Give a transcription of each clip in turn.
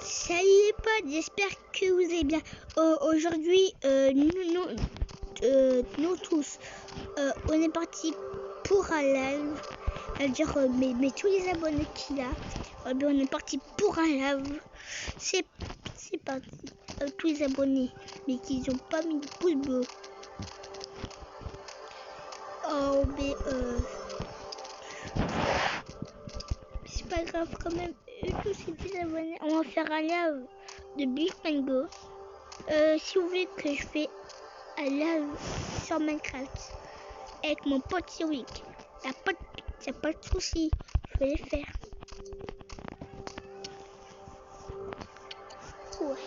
Salut les potes, j'espère que vous allez bien. Aujourd'hui, nous tous, on est parti pour un live. C'est-à-dire, mais tous les abonnés qu'il a, on est parti pour un live. C'est parti. Tous les abonnés, mais qui n'ont pas mis de pouce bleu. C'est pas grave quand même. Tous ces petits abonnés, on va faire un live de Big Mango. Si vous voulez que je fais un live sur Minecraft avec mon pote Cyrilic, y'a pas de souci, je vais les faire. Ouais.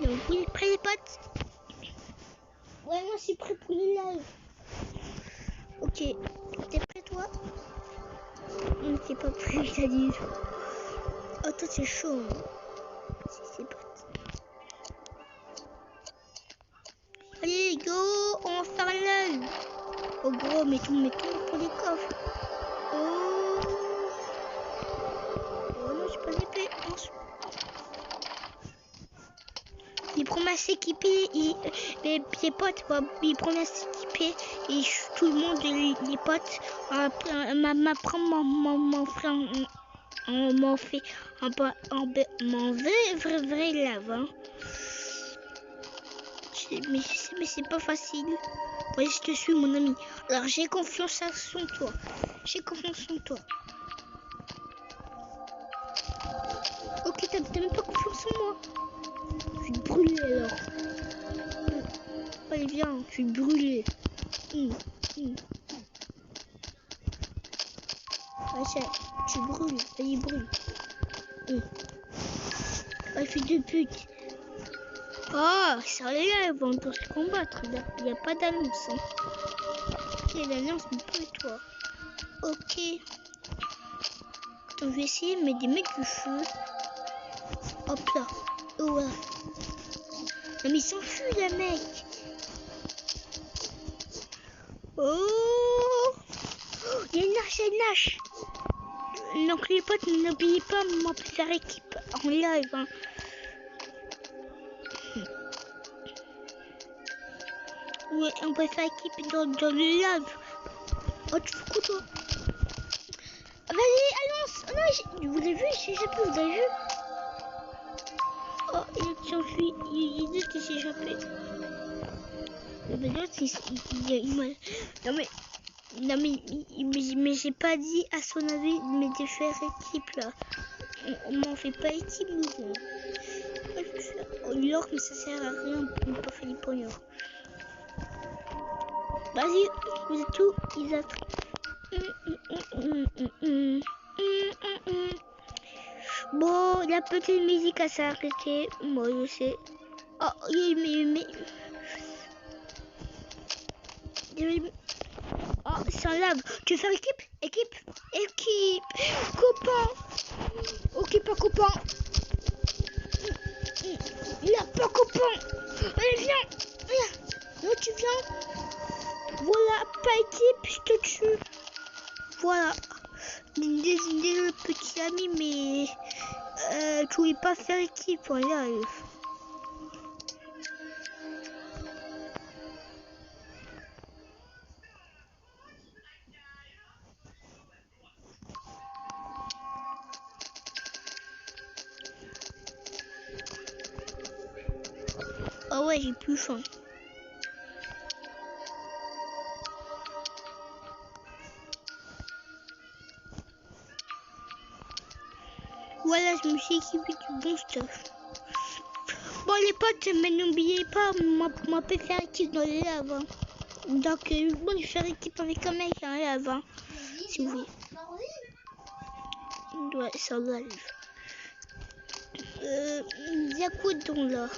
Donc vous êtes prêts les potes? Ouais, moi je suis prêt pour les lives. Ok, t'es prêt toi? Non, t'es pas prêt, t'as dit. Oh toi c'est chaud. C'est pas. Allez go, on va faire un live. Oh gros, mets tout pour les coffres. Oh non, j'ai pas d'épée. Il promet à s'équiper, les potes, il promet à s'équiper et tout le monde, les potes, m'en frère, on m'en fait m'en vrai lave. Hein. Mais c'est pas facile. Ouais, je te suis mon ami. Alors j'ai confiance en toi. J'ai confiance en toi. Ok, t'as même pas confiance en moi. Je suis brûlé alors. Allez viens, je suis brûlé. Ouais, tu brûles, allez brûle. Oh, fils de pute. Oh, ça les là, ils vont tous se combattre. Il n'y a pas d'annonce. Hein. Ok, l'annonce, mais pas toi. Ok. Attends, je vais essayer de mettre du feu. Hop là. Oh là. Non mais il s'enfuit le mec. Oh, il y a une hache, Donc les potes, n'oubliez pas, on peut faire équipe en live. Hein. Ouais, on peut faire équipe dans le live. Oh, tu fais quoi toi? Vas-y, annonce. Oh, non, vous avez vu, j'ai échappé, vous avez vu? Oh, il s'enfuit, il dit qu'il s'est échappé. Non mais j'ai pas dit à son avis mais de faire équipe là. On m'en fait pas équipe nous. L'or mais ça sert à rien, on peut pas faire du pognon. Vas-y, vous êtes tous, ils attendent. Bon, la petite musique à s'arrêter, moi je sais. Oh, oh, c'est un lave. Tu veux faire équipe? Équipe. Copain. Ok, pas copain. Il a pas copain. Allez, viens. Non, tu viens. Voilà, pas équipe, je te tue. Voilà. Désolé, petit ami, mais tu voulais pas faire équipe en live. Ah ouais, j'ai plus faim. Voilà, je me suis équipé du bon stuff. Bon les potes, mais n'oubliez pas, moi peut faire équipe dans les laves. Hein. Donc bon, je vais faire équipe avec un mec en lave. Hein, si vous voulez. Ouais, ça arrive. Il y a quoi donc là?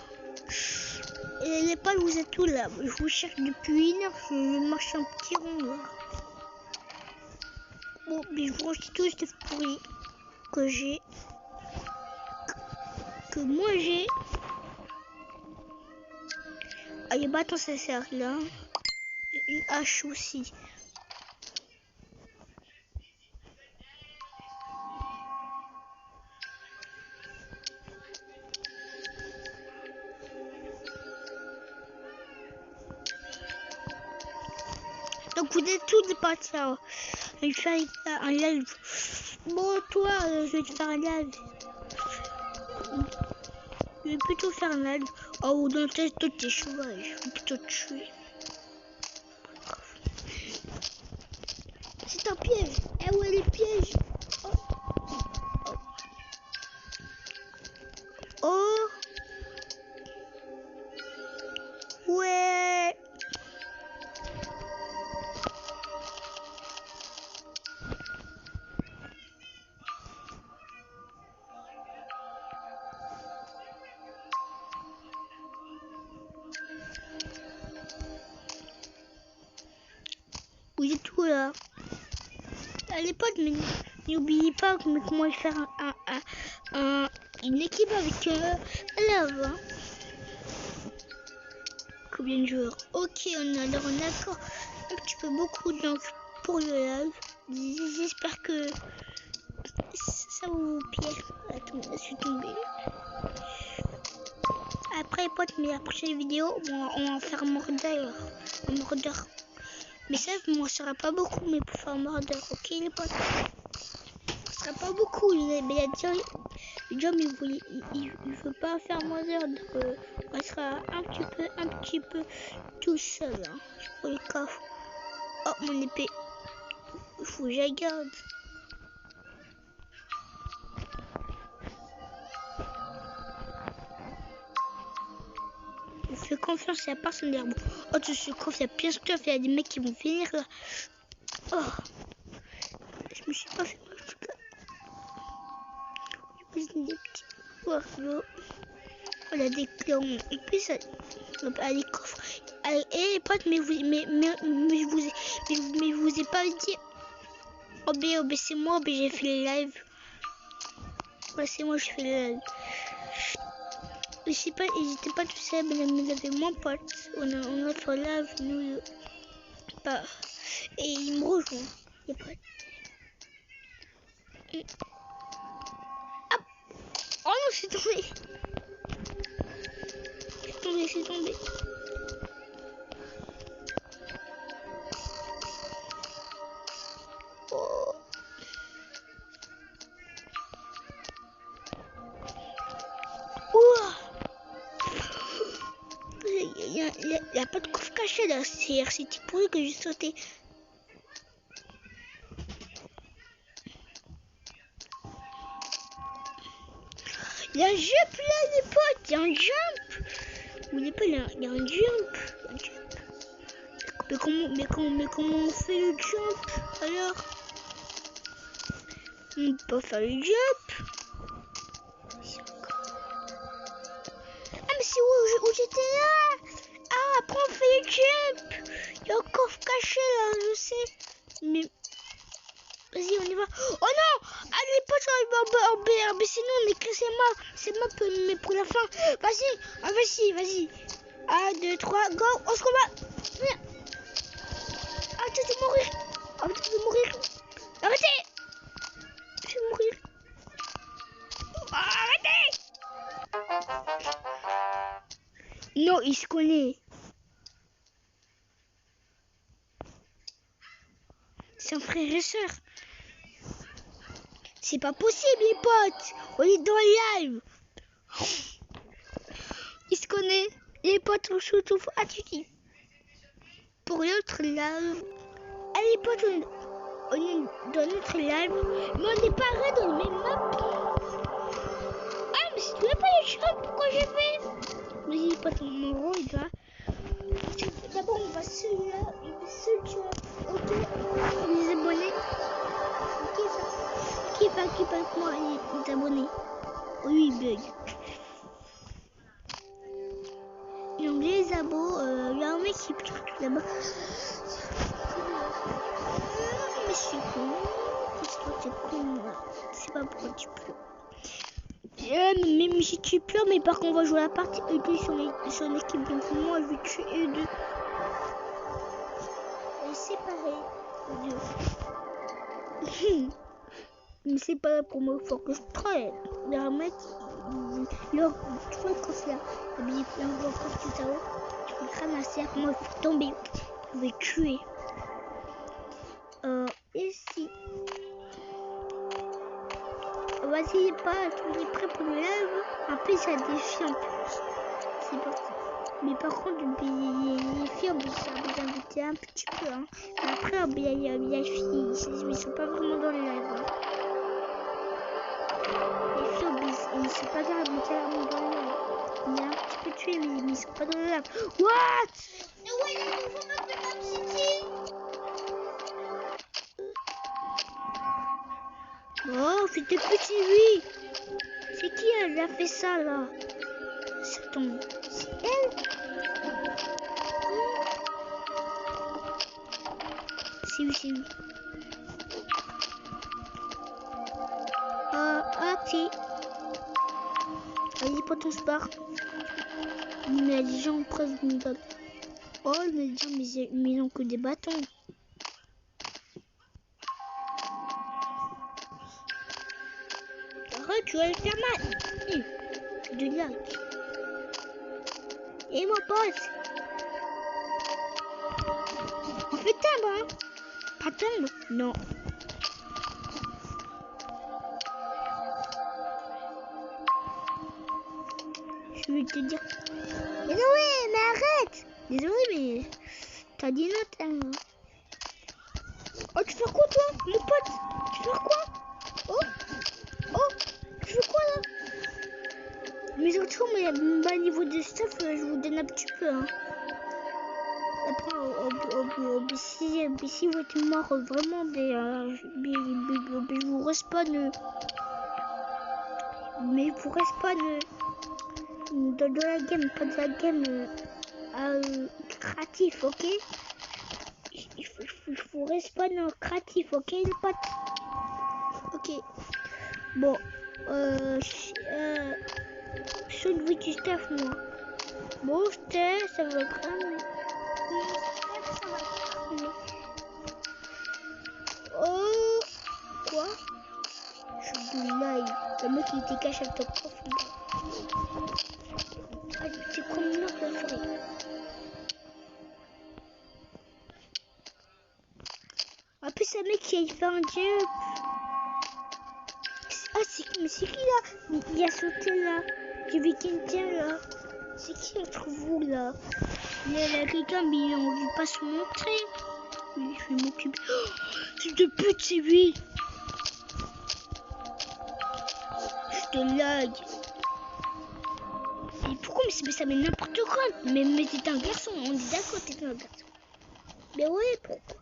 Les potes, vous êtes tous là. Je vous cherche depuis une heure, je marche un petit rond là. Bon, mais je vous range tous de pourris que j'ai. Que moi j'ai. Ah, les bâtons ça sert là. Une hache aussi. écoutez tout de partir. Je vais faire un live. Bon, toi, je vais te faire un live. Je vais plutôt faire un live. Oh, dans tes chevaux, je vais plutôt te tuer. C'est un piège. Eh ouais, les pièges. Oh. Ouais. Vous êtes tout là. Allez potes, mais n'oubliez pas comment faire une équipe avec Love. Hein. Combien de joueurs? Ok, on a d'accord un petit peu beaucoup donc pour le live. J'espère que ça vous plaît. Attends, je suis tombée. Après potes, mais la prochaine vidéo, on va en faire un mordeur. Mais ça ne m'en sera pas beaucoup, mais pour faire un mordeur, ok les potes? Ce sera pas beaucoup, mais le job il veut pas faire mordeur, donc on sera un petit peu tout seul. Hein. Pour le coffre. Oh mon épée, il faut que j'aille garde. Je fais confiance à personne d'herbe. Oh, je suis confiance, il y a plein de stuff, il y a des mecs qui vont venir là. Oh, je me suis pas fait mal tout ça. Des petits oiseaux. On a des clowns. Et puis ça, on a des coffres. Allez, les potes, mais je vous ai pas dit. Oh, c'est moi, j'ai fait le live. Ouais, c'est moi, je fais le live. Je sais pas, j'étais pas tout seul, mais il y avait mon pote. On a fait live, nous. Bah, et il me rejoint. Les potes. Hop. Oh non, je suis tombée. Je suis tombée. Oh. Il n'y a pas de coffre caché là, c'était pour eux que j'ai sauté. Il y a un jump là les potes, il y a un jump. Vous voulez pas, il y a un jump. Mais comment on fait le jump alors? On peut pas faire le jump. Ah mais c'est où j'étais là. Ah après on fait le jump. Il y a un coffre caché là, je sais. Mais vas-y on y va. Oh non. Allez les potes, on va en BRB, sinon on est classé mort. C'est mort mais pour la fin. Vas-y. 1, 2, 3, go. On se combat. Viens. Arrêtez de mourir. Arrêtez. Je vais mourir. Arrêtez. Non, il se connaît. C'est un frère et soeur. C'est pas possible les potes. On est dans le live. Il se connaît. Les potes, on se retrouve à Tuti. Pour l'autre live. Allez les potes, on est dans notre live. Mais on n'est pas arrêté dans le même map. Ah mais si tu veux pas les choses, pourquoi j'ai fait? Vas-y les potes, mon rôle il va. D'abord on va celui-là. Il va celui-là. Ok. Les abonnés. Ok ça. Qui va avec moi les abonnés. Oui il bug. Donc les abos, il y a un mec qui pique tout là-bas. Mais c'est con. C'est con moi. Je sais pas pourquoi tu pleures. Même si tu pleures, mais par contre on va jouer la partie E2 sur l'équipe. Donc moi je vais tuer E2. Et séparer E2. Mais c'est pas pour moi, il faut que je travaille. Il y a un mec, tu vois quand c'est là, habillé plein de tout ça, tu peux le ramasser, moi il faut tomber, je vais tuer. vas-y, passe, on est prêt pour le live. En plus, ça défie en plus. C'est parti. Mais par contre, les filles, on vous inviter un petit peu. Hein. Mais après, les filles, ils sont pas vraiment dans le live. Hein. Les filles, ils sont pas dans le live. On est un petit peu tués, mais ils sont pas dans le live. What? Ouais, il faut m'appeler Map City. Oh, c'était petit, oui. C'est qui elle a fait ça, là? C'est ton... C'est elle? C'est oui, c'est oui. Ok. Vas-y, pas ton sport. Mais les gens presque me donnent. Oh, mais les gens, mais ils ont que des bâtons. Arrête, tu vas le faire mal. De lag. Et mon pote. On fait timbre, hein? Pas timbre? Non. Je vais te dire. Mais non, ouais, mais arrête! Désolé, mais t'as dit non, timbre. Oh, tu fais quoi, toi, mon pote? Tu fais quoi? Oh, tu fais quoi, là? Mais surtout, mais niveau de stuff, je vous donne un petit peu, hein. Après, si vous êtes mort vraiment, je vous respawn. Mais je vous respawn dans la game, pas de la game créatif, ok? Il faut respawn en créatif, ok, les potes? Ok. Bon, je suis du staff, moi. Bon, ça va cramer. Oh, quoi? Je suis de live. Le mec il était caché avec ton prof. Ah, c'est comme là que la forêt. En plus, un mec qui a fait un jump. Ah, mais c'est qui là? Il a sauté là. J'ai vu quelqu'un là. C'est qui entre vous là? Il y a quelqu'un, mais on ne veut pas se montrer. Oui, je vais m'occuper. Oh, c'est de pute, c'est lui. Je te lag. Et pourquoi mais ça met n'importe quoi? Mais t'es un garçon, on est d'accord, t'es un garçon. Mais ouais, pourquoi?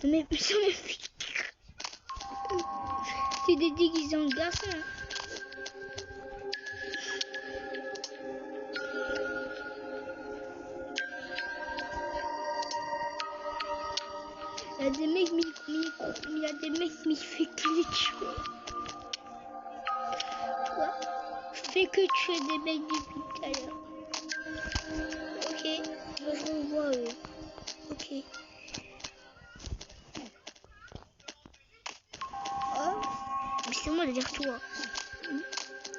Mais putain, mais t'es déguisé en garçon. Il y a des mecs, il y a des mecs, mais il fait que les tuer. Quoi? Fais que tuer des mecs depuis tout à l'heure. Ok, moi je revois eux. Ok. Oh, mais c'est moi derrière toi.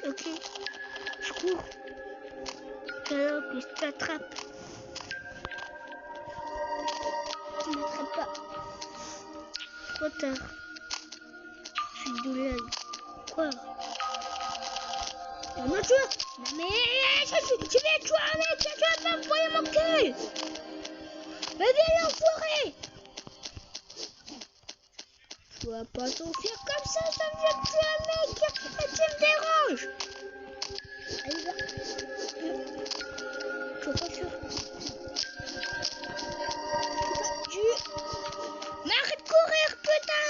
Ok, je cours. Alors que je t'attrape. Tu ne m'attrapes pas. Trop tard. Je suis douloureux. Quoi? Non, tu vois? Non, mais tu viens jouer avec, tu vas pas m'envoyer mon cul. Mais viens l'enfoiré. Tu vas pas t'en faire comme ça vient de tuer un mec et tu me déranges. Allez, va. Tu vas pas faire. Mais arrête de courir, putain.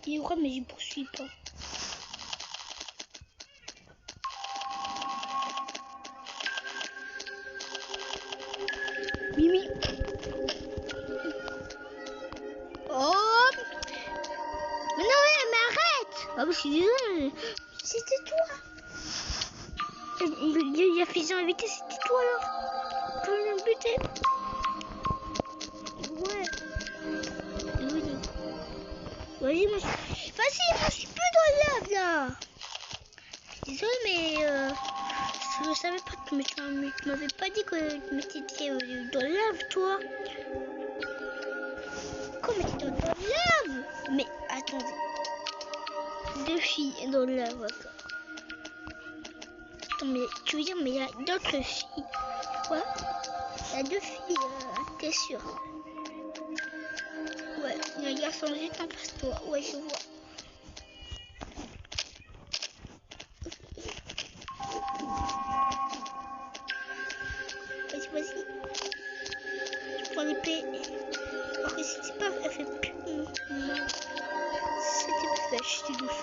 Il est vrai, mais je ne poursuis pas. Mimi. Oh. Mais non, mais arrête. Ah, bah, je suis désolée. C'était toi. Il a fait inviter, c'était toi là. Pour le buter. Ouais. Oui. Vas-y, moi je suis plus dans le lave là. Désolé, mais Je savais pas que tu m'avais pas dit que t'étais dans la lave, toi. Comment t'es dans la lave? Mais attendez. 2 filles dans la lave, d'accord. Attends, mais tu veux dire, mais il y a d'autres filles? Quoi? Il y a 2 filles, t'es sûr? Ouais, il y a un garçon juste en face de toi. Ouais, je vois. Vas-y, vas-y. Je prends l'épée. Ok, c'était pas... Elle fait plus... Non. C'était pas fait, je suis douce.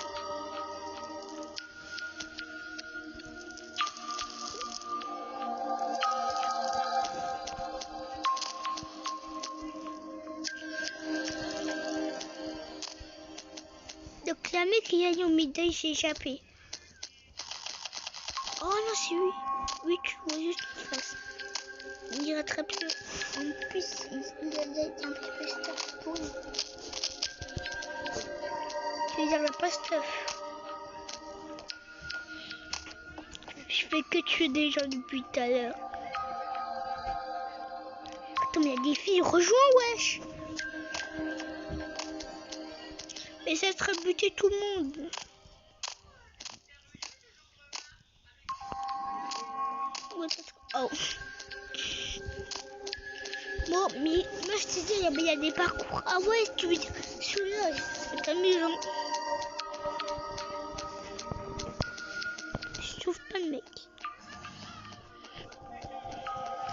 Donc la mec qui a au milieu, j'ai échappé. Oh non, c'est lui. Oui, tu vois juste en face. Il rattrape-le. En plus, il a été un petit peu stuff pour lui. Tu veux dire, le pas stuff. Je fais que tuer des gens depuis tout à l'heure. Attends, mais il y a des filles. Rejoins, wesh. Mais ça serait buter tout le monde. Oh. Bon, mais moi je te dis, il y a des parcours. Ah ouais, tu veux dire, celui-là, c'est amusant. Je trouve pas le mec.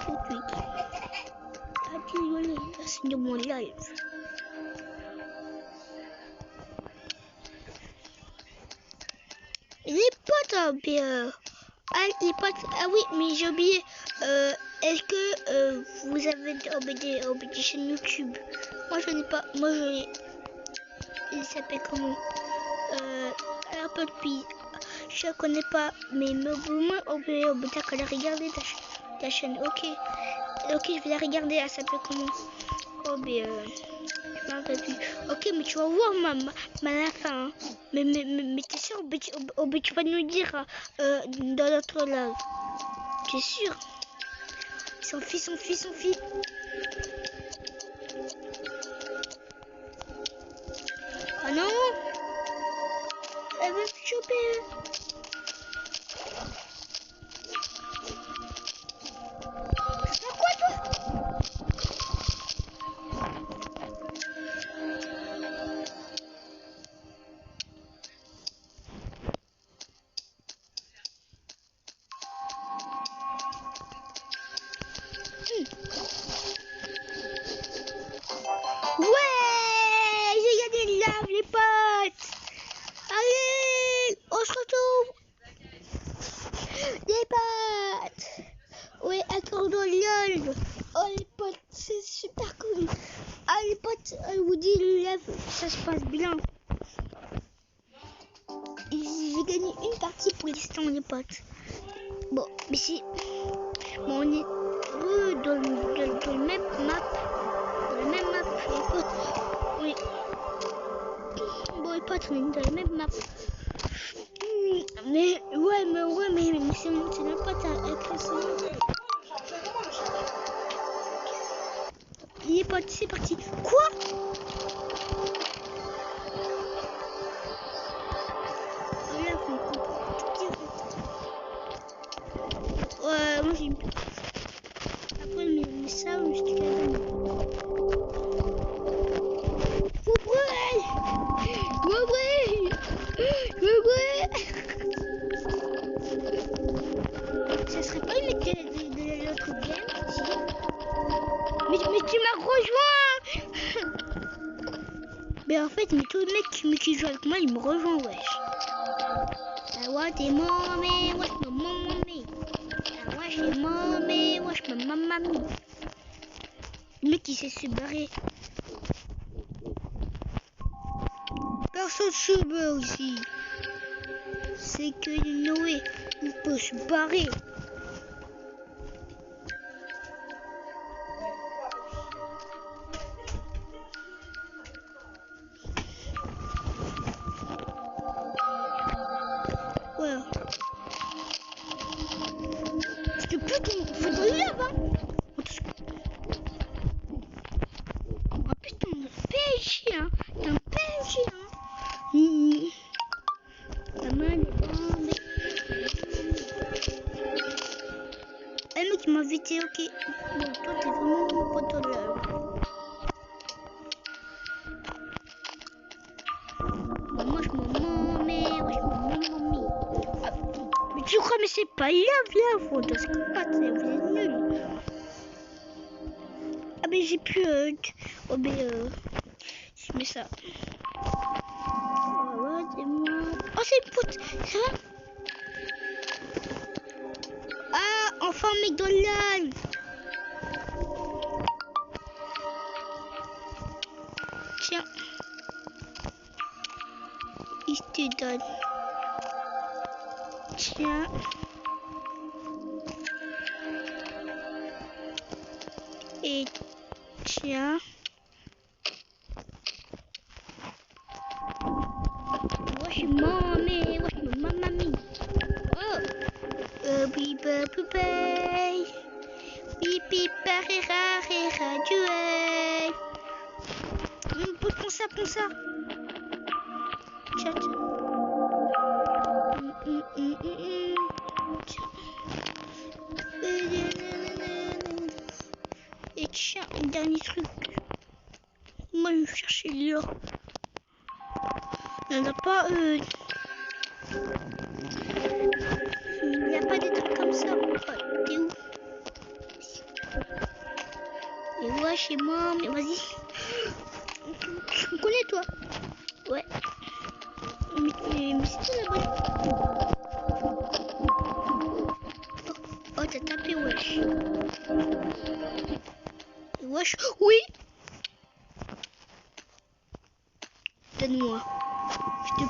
Faut cliquer. Ah, désolé, là c'est de mon live. Les potes, les potes, ah oui, mais j'ai oublié. Est-ce que vous avez des chaînes YouTube? Moi je n'ai pas. Moi il s'appelle comment? Apple Pie. Je connais pas, mais au moins d'accord, regarder ta chaîne. Ok, je vais la regarder. Elle s'appelle comment? Oh mais je m'en rappelle plus. Ok, mais tu vas voir la fin. Hein. Mais t'es sûr? Tu vas nous dire dans notre live. T'es sûr? Son fils. Oh non! Elle veut me choper! C'est quoi toi? Ouais! J'ai gagné l'âme, les potes! Allez! On se retrouve! Les potes! Ouais, attends dans LOL! Oh les potes, c'est super cool! Ah les potes, je vous dis, le live, ça se passe bien. J'ai gagné une partie pour l'instant, les potes. Bon, mais c'est... Bon, on est dans le même map. La même map, les potes. Oui. Bon, les potes, on est dans la même map. Mais c'est le pote avec son nom. Les potes, c'est parti. Quoi? Là, faut ouais, moi j'ai une... Après, mais ça, je te la donne. Ça serait pas une de l'autre game, si. Mais tu m'as rejoint. Mais en fait, mais tout le mec qui joue avec moi, il me rejoint, wesh. Ah ouais, t'es momé, wesh, momé. Ah ouais, t'es momé, wesh, mamami. Le mec, il s'est se barrer. Personne se barre aussi. C'est que Noé, il peut se barrer. Ouais. tu m'as invité, ok. Bon, toi, t'es vraiment mon pote là. Moi, je m'en mais ouais, je m'en ah, mais tu crois, mais c'est pas là, faut de ce vous êtes nuls. Ah, mais j'ai plus. Oh, mais je mets ça. Ouais, c'est moi. Oh, c'est une pote, ça va? Ah, enfin, McDonald's. Tiens. Il te donne. Tiens. Et tiens. Wesh mamie, wesh mamie. Oh. Biba poupée. Bibi parira rira duet. Prends ça, prends ça. Tiens, tiens. Et tiens, un dernier truc. Moi, je vais chercher l'or. Il n'y en a pas. Il n'y a pas des trucs comme ça. Oh, t'es où? Et ouais, chez moi, mais vas-y. Tu me connais, toi? Ouais. Mais c'est toi là-bas. Oh, t'as tapé, wesh. Wesh, oui. Donne-moi. Je te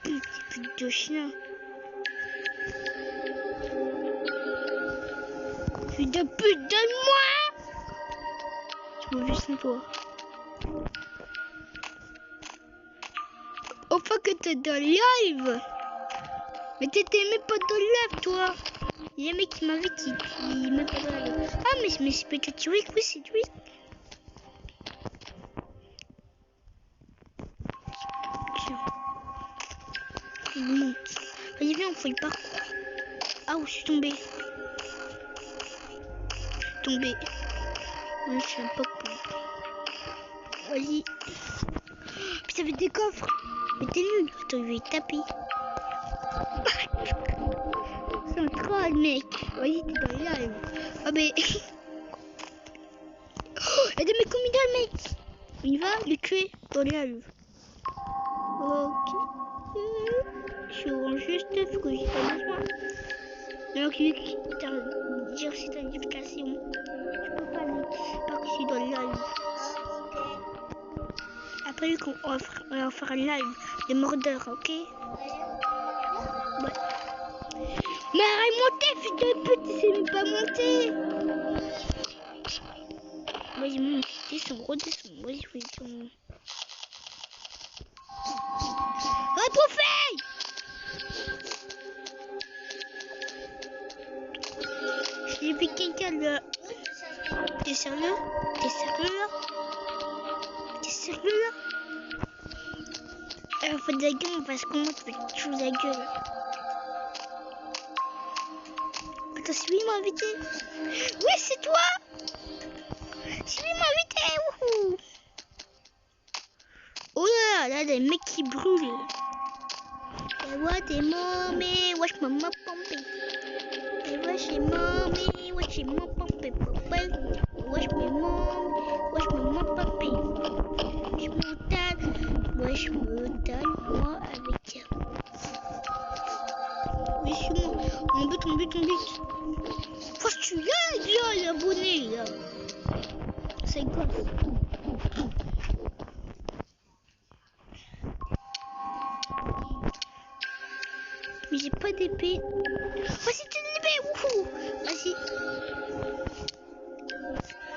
bute, pute de chien. Je te bute, donne-moi. Je m'en vais sans toi. Enfin que t'es dans le live. Mais t'étais même pas dans le live, toi. Il y a un mec qui m'invite, il est même pas dans le live. Ah, mais c'est peut-être Rick, oui, c'est Rick. Tiens. Il monte. Vas-y, viens, on fait le parcours. Ah, où je suis tombée. Tombée. Oui, je suis un peu con. Vas-y. Puis ça fait des coffres. Mais t'es nul. Attends, je vais taper. C'est un troll, mec. Vas-y, t'es dans le live. Ah, mais. Oh, il y a des mecs comme il mec. Il va le tuer dans le live. Ok. Je rends juste ce que j'ai pas besoin. Donc, lui qui t'a dire cette identification. Je peux pas le pas que c'est dans le live. Après, on va faire un live de mordeur, ok? Ouais. Mais arrête de monter, fils de pute, tu sais même pas monter. Vas-y, monte, descends, redescends. Vas-y, descends. Un trophée! J'ai vu quelqu'un là. T'es sérieux? T'es sérieux là? T'es sérieux là? Alors, faut de la gueule parce qu'on va faire chose à gueule. Attends, c'est lui qui m'a invité. Oui, c'est toi! C'est lui qui m'a invité! Wouhou! Oh là là, des mecs qui brûlent. Et ouais, t'es mamie, wesh, maman pompé. Et wesh, c'est mamie, wesh, c'est maman pompé. Wesh, maman pompé. Je me tâle, wesh, me tâle, moi avec elle. Oui, c'est moi. On bute. Faut que tu l'aides, là, l'abonné, là. C'est gosse. Mais j'ai pas d'épée. Oh, c'est une épée. Wouhou. Vas-y.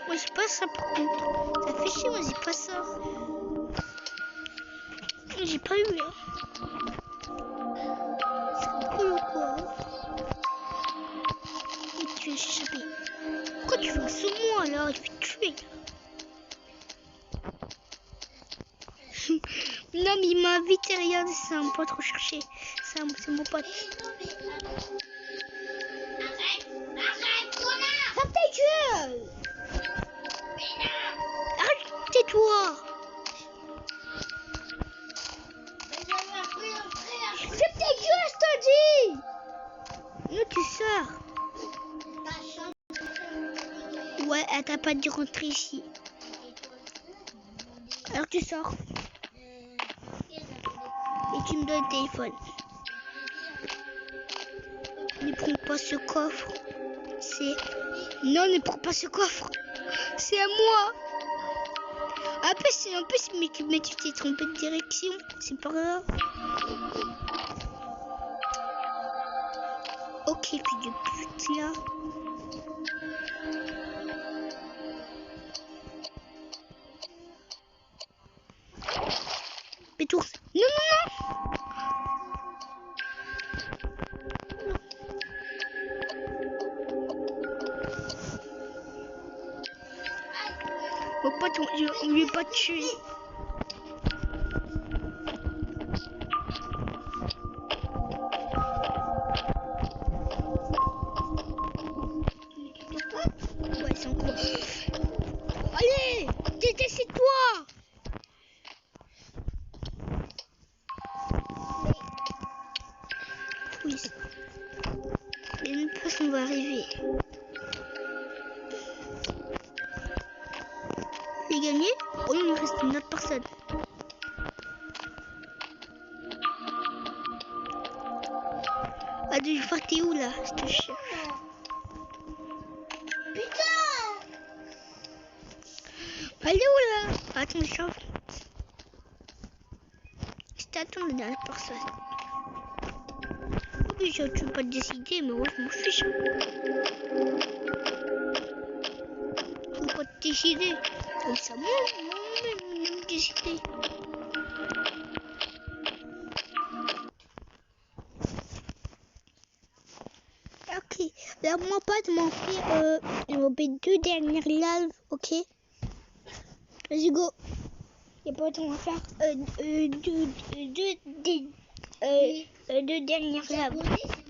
Moi, j'ai pas ça, par contre. Ça fait chier, moi, j'ai pas ça. J'ai pas eu, là. C'est cool ou quoi? Et tu es échappé. Pourquoi tu fais sur moi, là? Je vais te tuer. Non, mais il m'a invité, regarde, c'est un pote recherché. C'est mon pote. Arrête-toi! Non, tu sors. Ouais, elle t'a pas dit rentrer ici. Alors tu sors. Et tu me donnes le téléphone. Ne prends pas ce coffre. Non, ne prends pas ce coffre. C'est à moi. En plus, mais tu t'es trompé de direction. C'est pas grave. Ok, puis de pute là. Mais tout. Non, non, non. Mon pote, on lui est pas tué. Ouais, c'est encore. Allez, décide-toi. Oui. Et une place, on va arriver. J'ai gagné. Oh, il me reste une autre personne. Ah, de fois, t'es où là? Je te cherche. Putain! Elle est où là? Attends, je cherche. Je t'attends, la dernière personne. Oui, tu peux pas te décider, mais moi je m'en fiche. Faut pas te décider. Comme ça, moi, me décider. Ok, alors mon pote m'a fait 2 dernières lives, ok? Vas-y, go. Et pote, on va faire 2 dernières lives,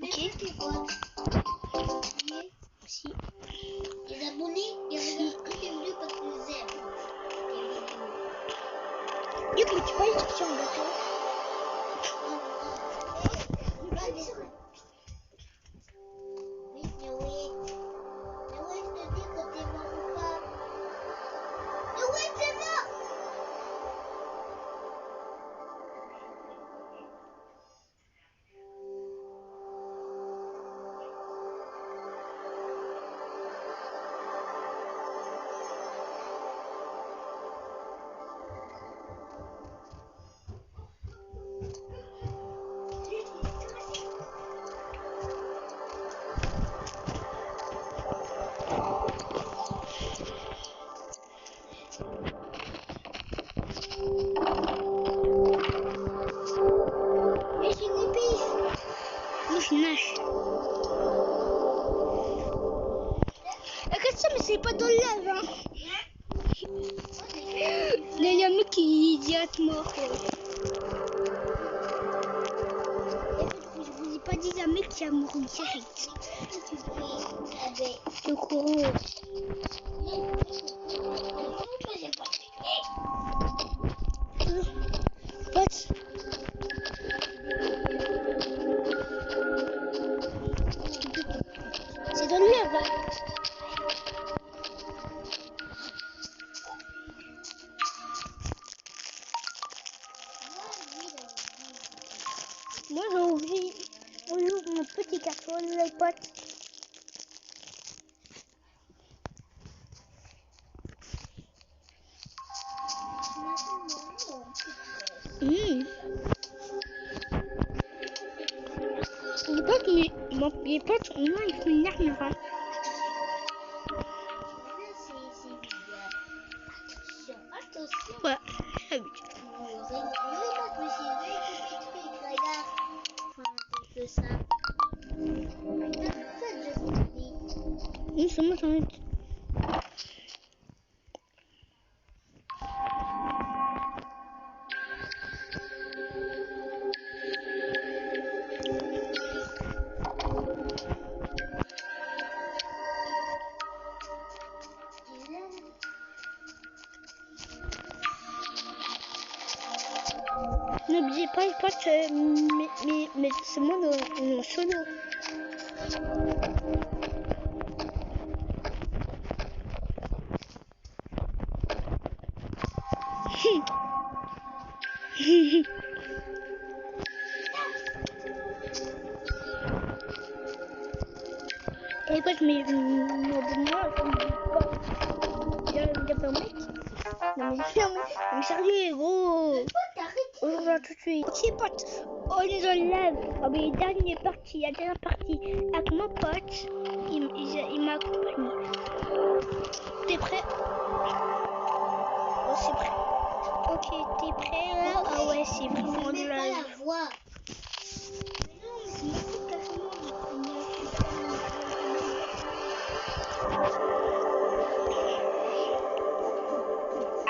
ok? Si. Les abonnés, ils regardent que les mieux parce qu'ils aiment. Du coup, tu peux aller chercher un gâteau? Regarde ça, mais c'est pas dans le lave, hein. Là, il y a un mec qui est direct mort. Je vous ai pas dit un mec qui a mouru direct. Le courant. Pote. C'est dans le lave, hein. Moi, j'ai oublié. Bonjour, mon petit carton, les potes. Les potes, au moins, ils font une armure, hein. Ouais, habitude. Oui, c'est moi, j'en ai. N'oubliez pas les potes, mais c'est moi en solo. Et quoi, je mets mon abonnement, il y a un mec. Non mais sérieux, gros. On va tout de suite. Ok, pote, on est dans le live. Oh, mais dernière partie, la dernière partie avec mon pote. Il m'a accompagné. T'es prêt? Oh, c'est prêt. Ok, t'es prêt là? Ah ouais, c'est vraiment de la voix.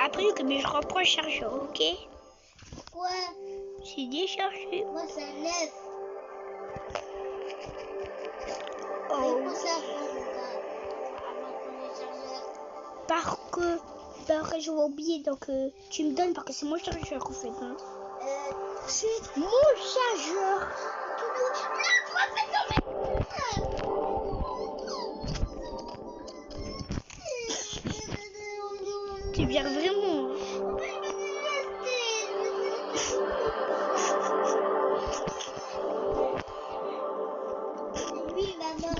Après, mais je reprends le chargeur, ok? Quoi? J'ai déchargé. Moi, c'est un 9. Oh. Mais ça avant, mon gars. Avant qu'on ait le chargeur. Parce que je vais oublier, donc tu me donnes parce que c'est mon chargeur en fait. Hein. C'est mon chargeur. Tu viens vraiment. Oui, maman.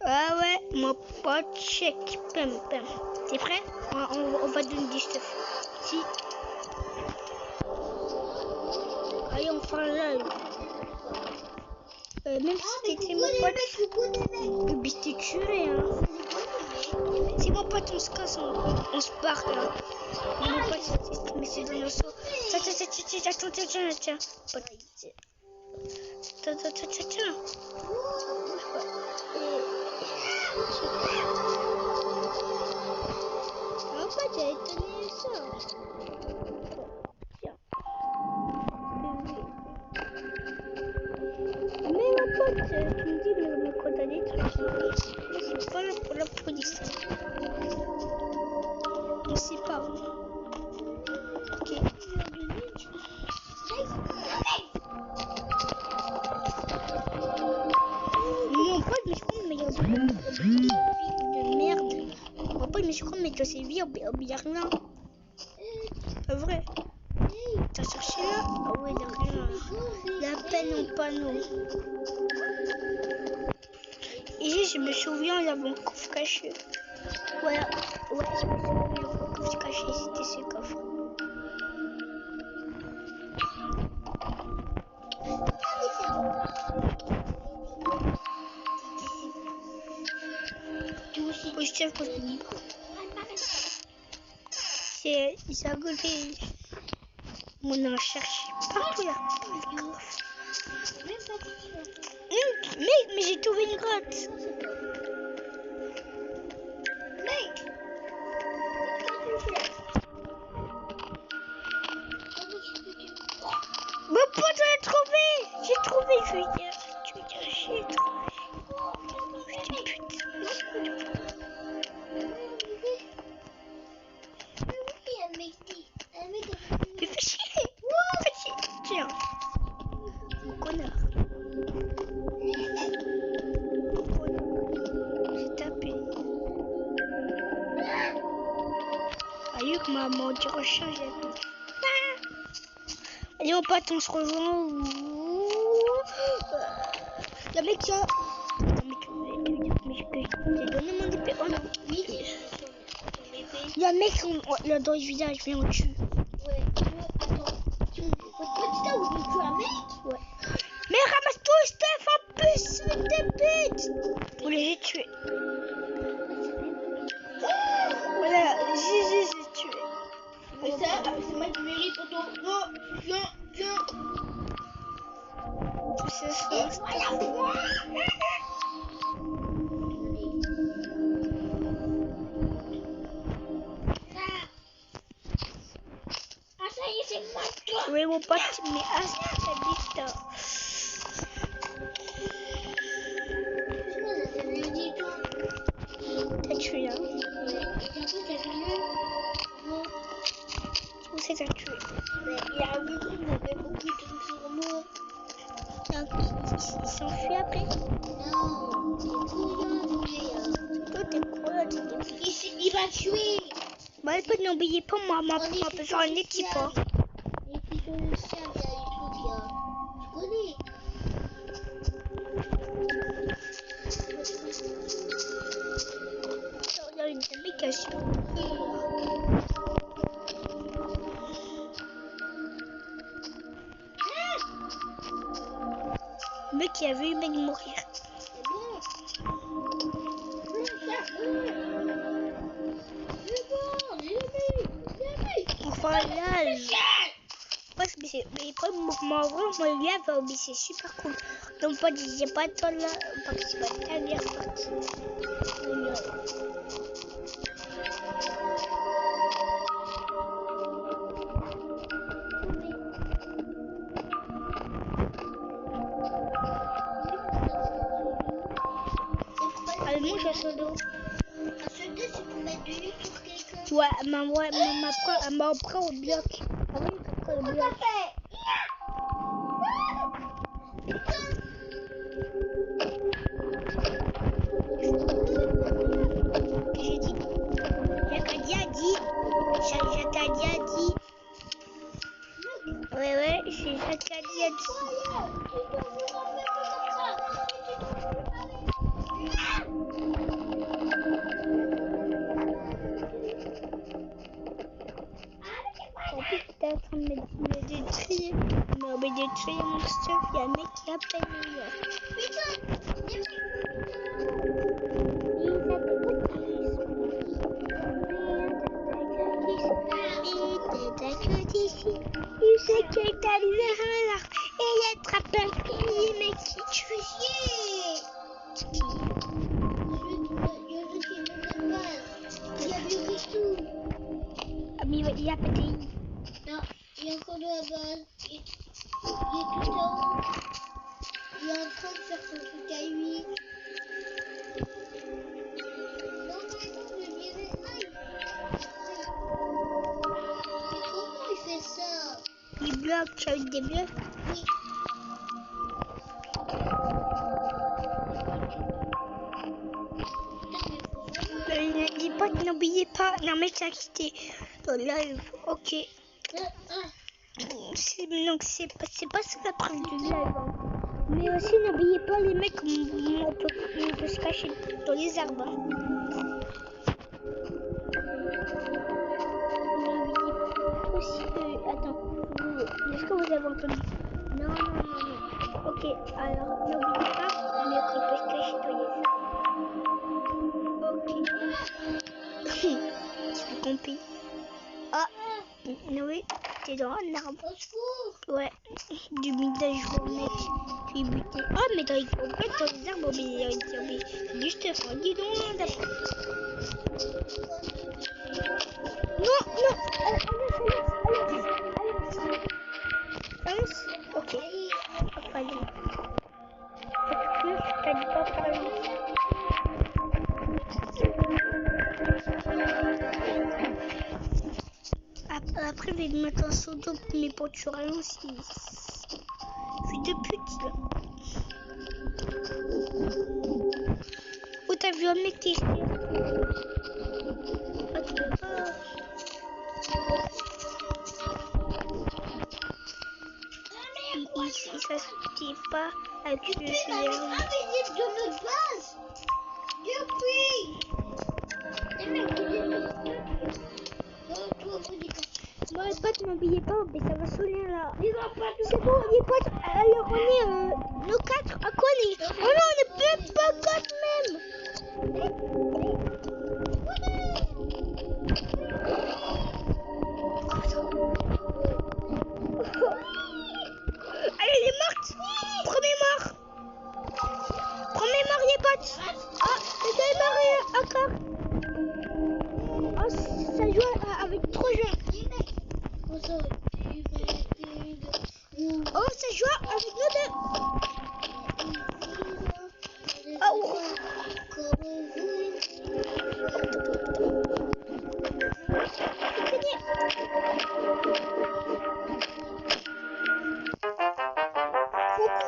Ah ouais, mon pote, check. Pam, pam. T'es prêt? On va donner du stuff. Si. Allez, on fait un live. Même si t'étais mon pote, mais t'es tué, hein. C'est mon pote, on se casse, on se barre, là. Mais mon pote, mais c'est dans le saut. Tiens. Tiens. Ah, pas t'as étonné ça. Tiens. Mais mon pote, tu me dis, mais quand t'as des trucs, c'est pas là pour la police. On sait pas. Ok. Mon pote, mais je crois que meilleur de merde. Mon pote, mais je crois que c'est vieux, il y a rien. Vrai. T'as cherché là? Ah ouais, il y a rien. La peine au panneau. Ici, je me souviens, il y avait un coffre caché. Ouais, je me souviens, il y avait un coffre caché, c'était ce coffre. C'est rigolé. On a cherché partout là. Mais j'ai trouvé une grotte. Mon pote l'a trouvé. J'ai trouvé, je veux dire. J'ai trouvé. Mais fais chier. Tiens. Mon connard. J'ai tapé. Aïe, que maman dit recharge. Allez, mon pote, on se rejoint. Le mec, tiens. Mais j'ai donné mon épée. Oh non. Oui, il y a un mec là dans le village, viens au dessus. Ouais, attends. Tu as où tu as un mec? Ouais. Mais ramasse-toi, Steph, en plus, t'es bête. On les a tués. Voilà, j'ai tué. Mais ça, c'est moi qui mérite pour ton. Non, viens. Tu sais ça. Oui, mon pote, mais hasta vista. T'as tué, hein? Où c'est que t'as tué? Il a vu qu'il avait beaucoup de trucs sur moi. Il s'enfuit après. va tuer. Bah, n'oubliez pas, moi, on peut faire une équipe. Hein. Les filles dans le chien, il y a des trucs là. Tu connais? Il y a une application. Le mec qui a vu le mec mourir. C'est bon. Enfin là, parce que mais comme moi, moi, le lave, mais c'est super cool. Donc, pas j'ai pas de temps là, parce que c'est pas très bien sorti. Allemand, j'ai un solo. Un solo, c'est pour mettre de l'huile sur quelqu'un. Ouais, mais après au bloc. Ah oui, après au bloc. J'ai dit. Jackadia dit. Jackadia dit. Ouais, c'est Jackadia dit. En train de me détruire. Non, mais détruire mon stuff. Il y a un mec qui appelle. Il sait qu'il est allé et il attrape un mec qui tue. Ah, mais il y a pas de... Non, il est encore dans la base. Il est tout en haut. Il est en train de faire son truc à lui. Non, je dirais aïe. Mais comment il fait ça? Il bloque avec des bleus. Oui. Les potes, n'oubliez pas. Non, mais ça quitté dans live. Ok. Donc c'est pas ça la preuve du live. Hein. Mais aussi n'oubliez pas les mecs, on peut se cacher dans les arbres. Hein. Aussi, attends, est-ce que vous avez entendu? Non. Ok, alors n'oubliez pas, mais qu'on peut se cacher dans les arbres. Ok. Tu peux compris. Ah, oui, t'es dans un arbre. Au secours. Ouais, du midage au mec qui est buté. Oh, mais dans les arbres, mais c'est du stuff, hein. Dis donc, d'accord. Non, allez. Ok. Allez. T'as dit pas parler. Après, je vais mettre un pseudo pour mes potes sur un aussi. Je suis de pute là. Oh, t'as vu un mec qui est resté. Ah, tu peux pas. Il s'associait pas avec le invisible de notre base. Youpi. Les mecs, vous dites bon, les potes, n'oubliez pas, mais ça va sonner là. C'est bon, les potes, alors on est nos 4 à quoi on est? Oh non, on est même pas 4 même. Allez, elle est morte. Premier mort, les potes. Ah, le gars est mort encore. Oh, ça joue avec 3 joueurs. Oh, ça joue avec nous deux. Oh.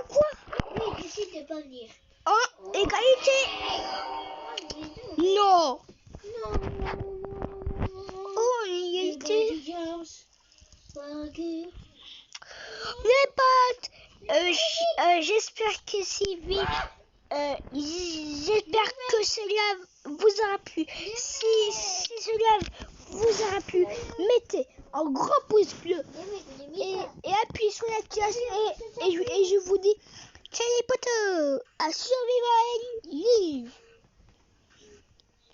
Quoi? Oui, décide de pas venir. Oh, égalité. Non. Ok. Les potes, j'espère que j'espère que cela vous aura plu. Si cela vous aura plu, mettez un grand pouce bleu et appuyez sur la cloche et je vous dis ciao les potes, à survivre à